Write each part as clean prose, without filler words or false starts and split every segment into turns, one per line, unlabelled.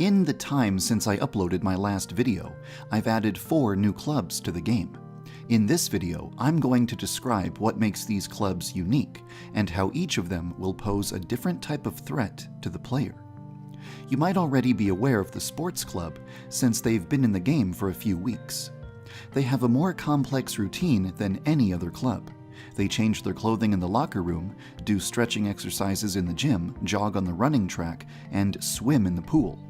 In the time since I uploaded my last video, I've added 4 new clubs to the game. In this video, I'm going to describe what makes these clubs unique and how each of them will pose a different type of threat to the player. You might already be aware of the Sports Club since they've been in the game for a few weeks. They have a more complex routine than any other club. They change their clothing in the locker room, do stretching exercises in the gym, jog on the running track, and swim in the pool.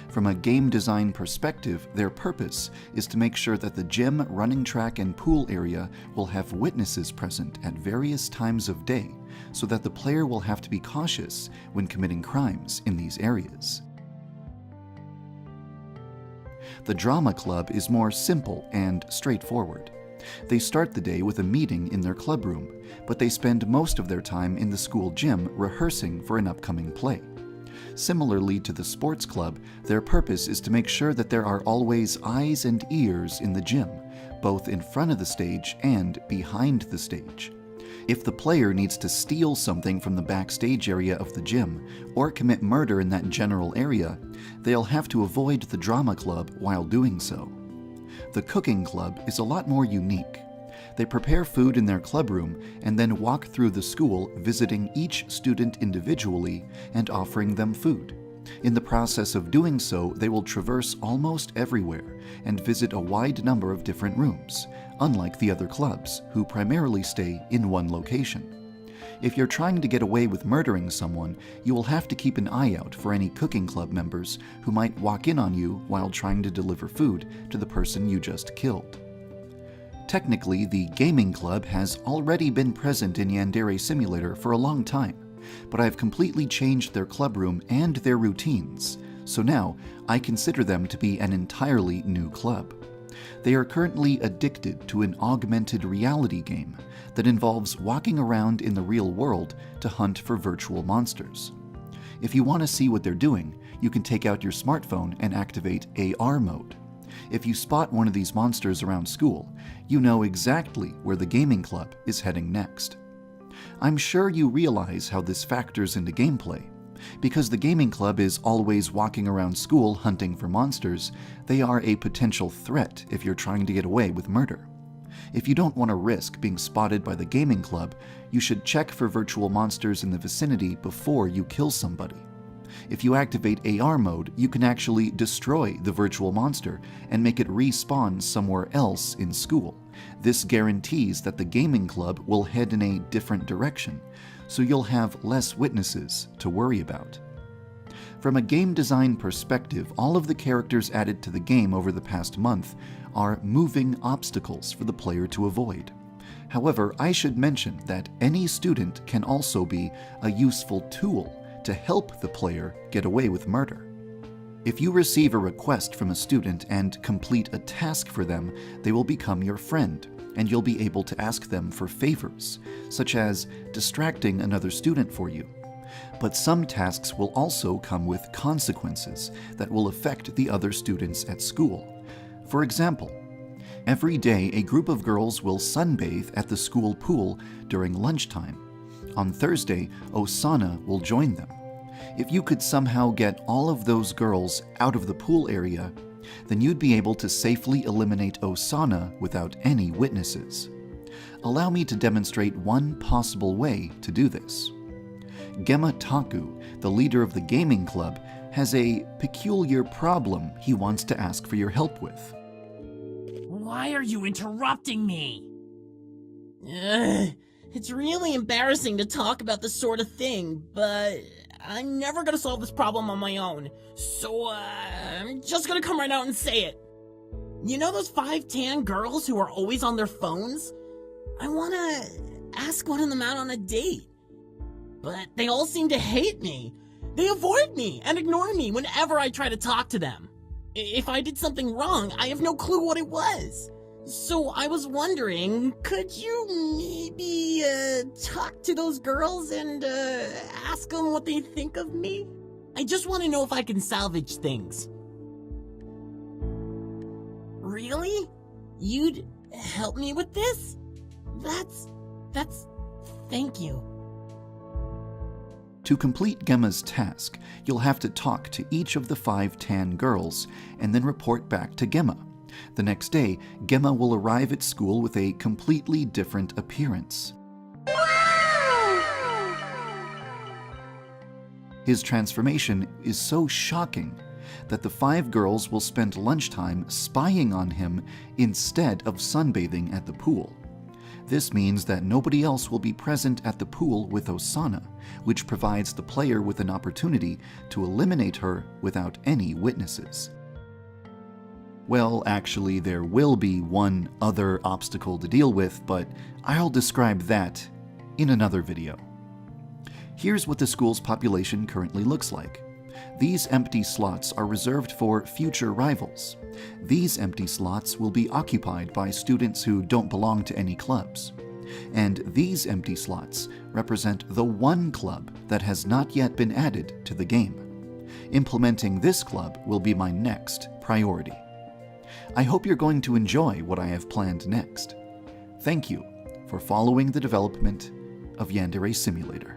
From a game design perspective, their purpose is to make sure that the gym, running track, and pool area will have witnesses present at various times of day, so that the player will have to be cautious when committing crimes in these areas. The Drama Club is more simple and straightforward. They start the day with a meeting in their club room, but they spend most of their time in the school gym rehearsing for an upcoming play. Similarly to the Sports Club, their purpose is to make sure that there are always eyes and ears in the gym, both in front of the stage and behind the stage. If the player needs to steal something from the backstage area of the gym or commit murder in that general area, they'll have to avoid the Drama Club while doing so. The Cooking Club is a lot more unique. They prepare food in their club room and then walk through the school, visiting each student individually and offering them food. In the process of doing so, they will traverse almost everywhere and visit a wide number of different rooms, unlike the other clubs, who primarily stay in one location. If you're trying to get away with murdering someone, you will have to keep an eye out for any Cooking Club members who might walk in on you while trying to deliver food to the person you just killed. Technically, the Gaming Club has already been present in Yandere Simulator for a long time, but I've completely changed their club room and their routines, so now I consider them to be an entirely new club. They are currently addicted to an augmented reality game that involves walking around in the real world to hunt for virtual monsters. If you want to see what they're doing, you can take out your smartphone and activate AR mode. If you spot one of these monsters around school, you know exactly where the Gaming Club is heading next. I'm sure you realize how this factors into gameplay. Because the Gaming Club is always walking around school hunting for monsters, they are a potential threat if you're trying to get away with murder. If you don't want to risk being spotted by the Gaming Club, you should check for virtual monsters in the vicinity before you kill somebody. If you activate AR mode, you can actually destroy the virtual monster and make it respawn somewhere else in school. This guarantees that the Gaming Club will head in a different direction, so you'll have less witnesses to worry about. From a game design perspective, all of the characters added to the game over the past month are moving obstacles for the player to avoid. However, I should mention that any student can also be a useful tool to help the player get away with murder. If you receive a request from a student and complete a task for them, they will become your friend, and you'll be able to ask them for favors, such as distracting another student for you. But some tasks will also come with consequences that will affect the other students at school. For example, every day a group of girls will sunbathe at the school pool during lunchtime. On Thursday, Osana will join them. If you could somehow get all of those girls out of the pool area, then you'd be able to safely eliminate Osana without any witnesses. Allow me to demonstrate one possible way to do this. Gemma Taku, the leader of the Gaming Club, has a peculiar problem he wants to ask for your help with.
Why are you interrupting me? It's really embarrassing to talk about this sort of thing, but I'm never gonna solve this problem on my own, so I'm just gonna come right out and say it. You know those 5 tan girls who are always on their phones? I wanna ask one of them out on a date, but they all seem to hate me. They avoid me and ignore me whenever I try to talk to them. If I did something wrong, I have no clue what it was. So I was wondering, could you maybe talk to those girls and ask them what they think of me? I just want to know if I can salvage things. Really? You'd help me with this? Thank you.
To complete Gemma's task, you'll have to talk to each of the 5 tan girls and then report back to Gemma. The next day, Gemma will arrive at school with a completely different appearance. His transformation is so shocking that the 5 girls will spend lunchtime spying on him instead of sunbathing at the pool. This means that nobody else will be present at the pool with Osana, which provides the player with an opportunity to eliminate her without any witnesses. Well, actually, there will be one other obstacle to deal with, but I'll describe that in another video. Here's what the school's population currently looks like. These empty slots are reserved for future rivals. These empty slots will be occupied by students who don't belong to any clubs. And these empty slots represent the one club that has not yet been added to the game. Implementing this club will be my next priority. I hope you're going to enjoy what I have planned next. Thank you for following the development of Yandere Simulator.